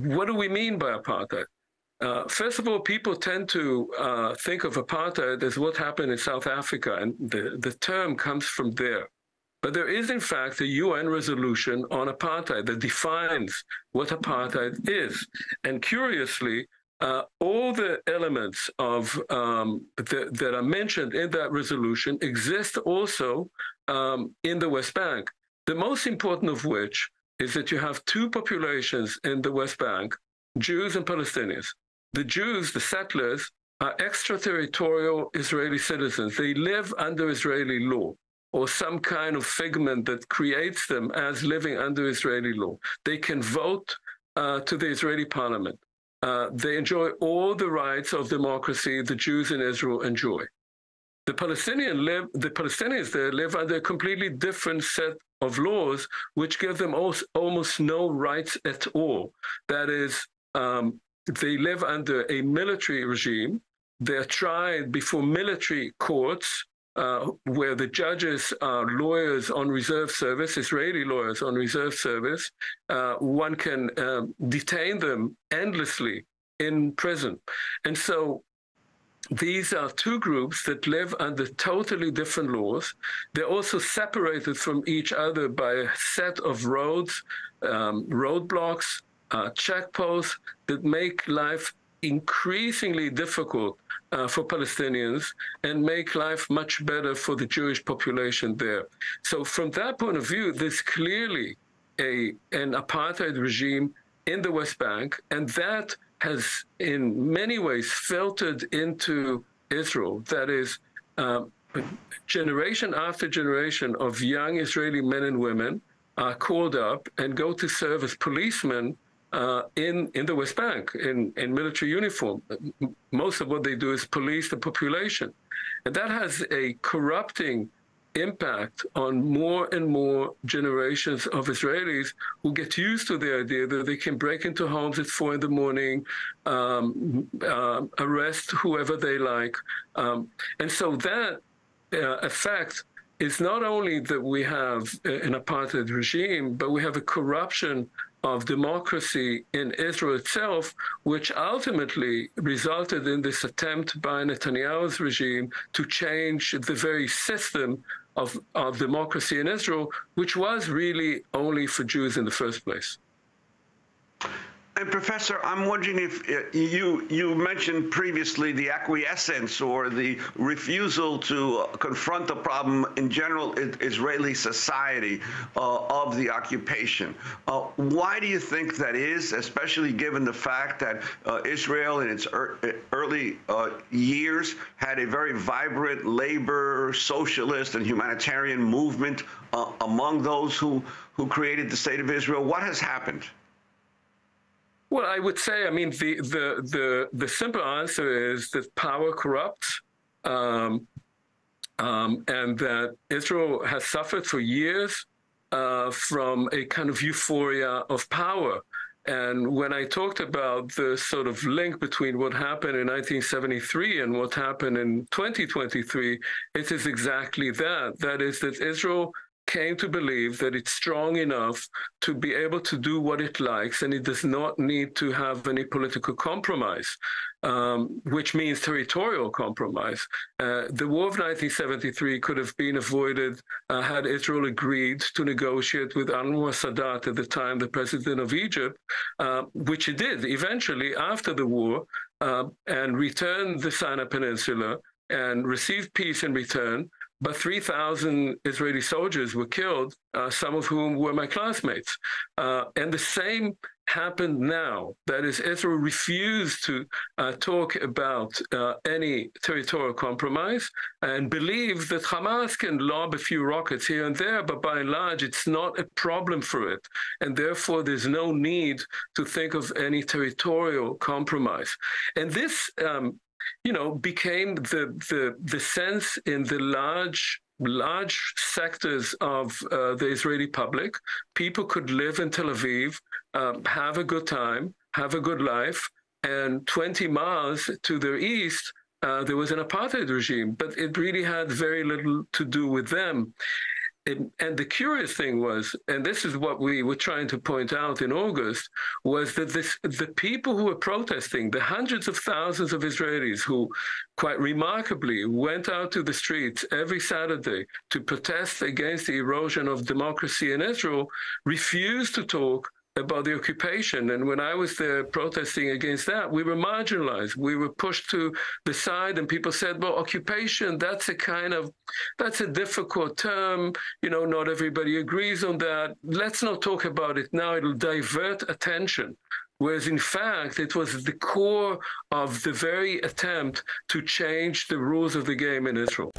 what do we mean by apartheid? First of all, people tend to think of apartheid as what happened in South Africa, and the term comes from there. But there is, in fact, a UN resolution on apartheid that defines what apartheid is. And curiously, all the elements of that are mentioned in that resolution exist also in the West Bank. The most important of which is that you have two populations in the West Bank, Jews and Palestinians. The Jews, the settlers, are extraterritorial Israeli citizens. They live under Israeli law, or some kind of figment that creates them as living under Israeli law. They can vote to the Israeli parliament. They enjoy all the rights of democracy the Jews in Israel enjoy. The Palestinians there live under a completely different set of laws, which give them almost no rights at all. That is, they live under a military regime. They're tried before military courts, where the judges are lawyers on reserve service, Israeli lawyers on reserve service. One can detain them endlessly in prison. And so these are two groups that live under totally different laws. They're also separated from each other by a set of roads, roadblocks, checkposts that make life increasingly difficult for Palestinians and make life much better for the Jewish population there. So from that point of view, there's clearly an apartheid regime in the West Bank, and that has in many ways filtered into Israel. That is, generation after generation of young Israeli men and women are called up and go to serve as policemen in the West Bank, in military uniform. Most of what they do is police the population. And that has a corrupting impact on more and more generations of Israelis who get used to the idea that they can break into homes at 4 a.m, arrest whoever they like. And so that effect is not only that we have an apartheid regime, but we have a corruption of democracy in Israel itself, which ultimately resulted in this attempt by Netanyahu's regime to change the very system of democracy in Israel, which was really only for Jews in the first place. And Professor, I'm wondering if you mentioned previously the acquiescence or the refusal to confront the problem in general Israeli society of the occupation. Why do you think that is, especially given the fact that Israel in its early years had a very vibrant labor, socialist, and humanitarian movement among those who created the state of Israel? What has happened? Well, I would say, I mean, the simple answer is that power corrupts, and that Israel has suffered for years from a kind of euphoria of power. And when I talked about the sort of link between what happened in 1973 and what happened in 2023, it is exactly that. That is that Israel came to believe that it's strong enough to be able to do what it likes, and it does not need to have any political compromise, which means territorial compromise. The war of 1973 could have been avoided had Israel agreed to negotiate with Anwar Sadat, at the time the president of Egypt, which it did eventually after the war, and returned the Sinai Peninsula and received peace in return. But 3,000 Israeli soldiers were killed, some of whom were my classmates. And the same happened now. That is, Israel refused to talk about any territorial compromise and believed that Hamas can lob a few rockets here and there, but by and large, it's not a problem for it. And therefore, there's no need to think of any territorial compromise. And this became the sense in the large sectors of the Israeli public. People could live in Tel Aviv, have a good time, have a good life, and 20 miles to their east, there was an apartheid regime, but it really had very little to do with them. And the curious thing was, and this is what we were trying to point out in August, was that the people who were protesting, the hundreds of thousands of Israelis who quite remarkably went out to the streets every Saturday to protest against the erosion of democracy in Israel, refused to talk about the occupation. And when I was there protesting against that, we were marginalized. We were pushed to the side, and people said, well, occupation, that's a difficult term. Not everybody agrees on that. Let's not talk about it now. It'll divert attention. Whereas in fact, it was the core of the very attempt to change the rules of the game in Israel.